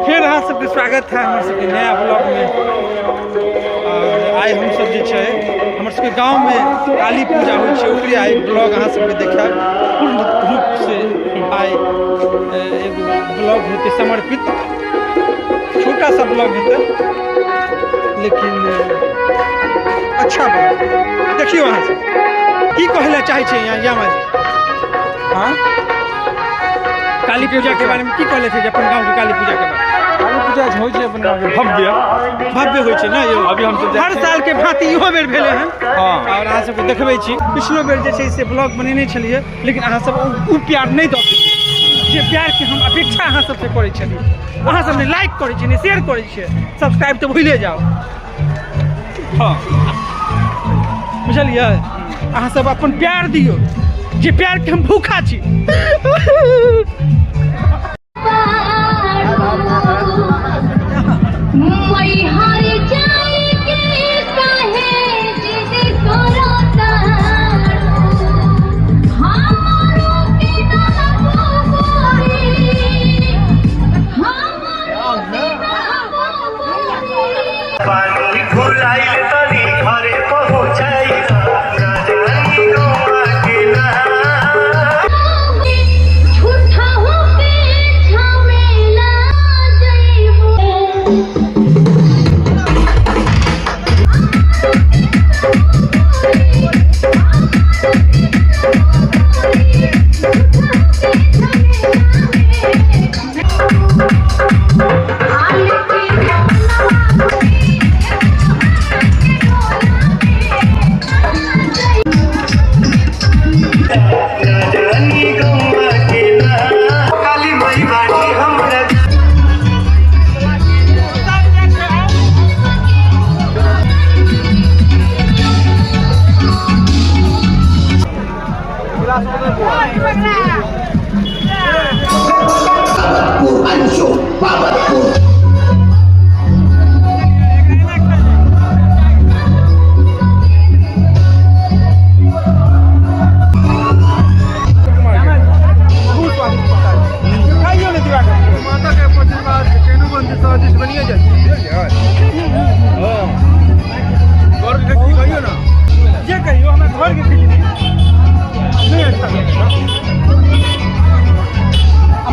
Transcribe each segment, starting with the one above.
फिर अहाँ सबके स्वागत है हमर सबके नया ब्लॉग में। और आइ हम सब जे छै हमर सबके गाँव में काली पूजा होइ छै, ओकरे आइ ब्लॉग अहाँ सबके देखाएब। पूर्ण रूप से आइ एगो ब्लॉग हेतै समर्पित, छोटा सा ब्लॉग हेतै लेकिन अच्छा ब्लॉग। देखियो अहाँ सब की कहै लए चाहै छै यहाँ यामा जी। हाँ, काली पूजा के बारे में की कहले थे अपन गांव के काली पूजा के बारे में? काली पूजा होइ छै अपन गांव के भव्य होइ छै ना। यो अभी हम सब हर साल के भांति इहो बेर भेले हन। हाँ, और अहाँ सबके देखबै छी पिछलो बेर जे छै से ब्लॉग बनेने छलिए, लेकिन अहाँ सब उ प्यार नहीं दऽ पेलिए जे प्यार के हम अपेक्षा अहाँ सबसे करै छलिए। अहाँ सब ने लाइक करै छी, ने शेयर करै छी, सब्सक्राइब तो भूले जाओ। हाँ, बुझलिए? अहाँ सब अपन प्यार दियो, जे प्यार के हम भूखा छी।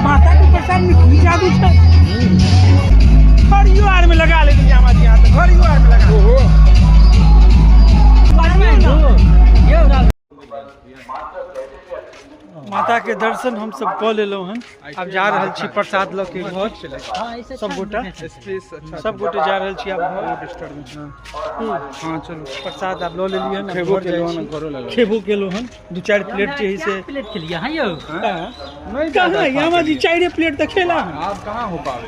माता के प्रसाद में की जादू है? घरियो आर में लगा ले यामा जी, यहाँ तो घरियो आर में लगा। माता के दर्शन हम सब कऽ लेलहुँ हन। अब जा रहल छी प्रसाद लऽ के घर। सब गोटे जा रहल छी आब घर। हाँ चलो, प्रसाद आब लऽ लेलिए हन, खेबो केलहुँ हन। 2-4 प्लेट जे है से प्लेट खेलिए हाँ यो। नहीं कहाँ यामा जी 4 प्लेट तो खेला। आब कहाँ हो पावे?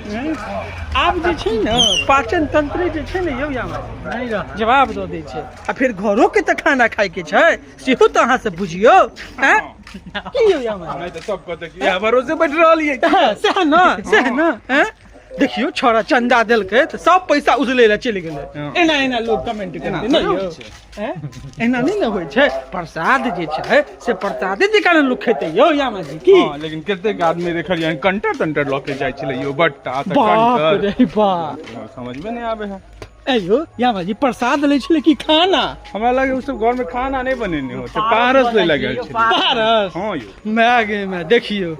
आब जे छै न पाचन तंत्र जे छै न यौ यामा नहीं रह जवाब दऽ दै छै। आ फिर घरों के तऽ खाना खाय के छै, सेहो तऽ अहाँ सब बुझियो। हैं की यौ यामा? नहीं तो सब कहते कि यहाँ भरोसे बैठ रहल ये। सह न हैं देखियो छोरा चंदा देलकै तऽ सब पैसा उजले ला चलि गेलै। एना एना लोग कमेंट करते न यौ। हैं एना नहीं न होइ छै। प्रसाद जे छै से प्रसादे जे कारण लोग खेते यौ यामा जी की। हां, लेकिन कतेक आदमी देखलिए कंटर तंटर लऽ के जाइ छलै यो, बट्टा त बाप कंटर। रे बाप, समझ में नहीं आवे है। अयो यामा जी प्रसाद ले छले की खाना? हमरा लगे उ सब घर में खाना नहीं बनेने हो, पारस ले लगे छै। पारस? हां यो, मैं गे मैं देखियो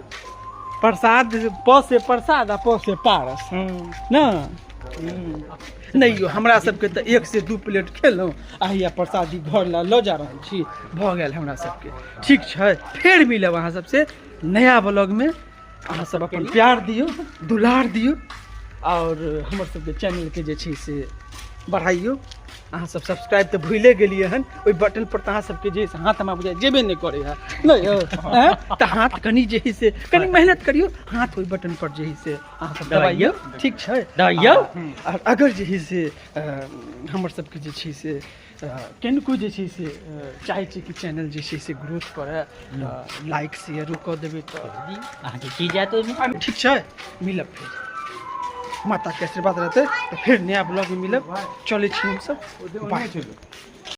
प्रसाद प से प्रसाद आ प से पारस ना। नहीं यो हमरा सबके तो 1 से 2 प्लेट खेलौं आ या प्रसादी घर ला लऽ जा रहल छी। भऽ गेल हमरा सबके। ठीक छै, फेर मिलब अहाँ सबसे नया ब्लॉग में। अहाँ सब अपन प्यार दियो, दुलार दियो और हमर सबके चैनल के जे छै से बढ़ाइयो। अहाँ सब सब्सक्राइब तो भूले गेलिए हन, ओइ बटन पर अहाँ सबके जे हाथ में बुझाइ जेबे नहीं करे है न यौ। तो हाथ कनी जे है से कनी मेहनत करियो, हाथ ओइ बटन पर जे है से अहाँ सब दबाइयो। ठीक छै, दबाइयो। और अगर जे है से हमर सबके जे छै से किनको जे छै से चाहे छै कि चैनल जे छै से ग्रोथ करे, लाइक शेयर कऽ देबै तऽ अहाँके की जायत ओहिमे। ठीक छै, मिलब फिर। माता के आशीर्वाद रहते तो फिर नया ब्लॉग में मिलब। चले छी हम सब।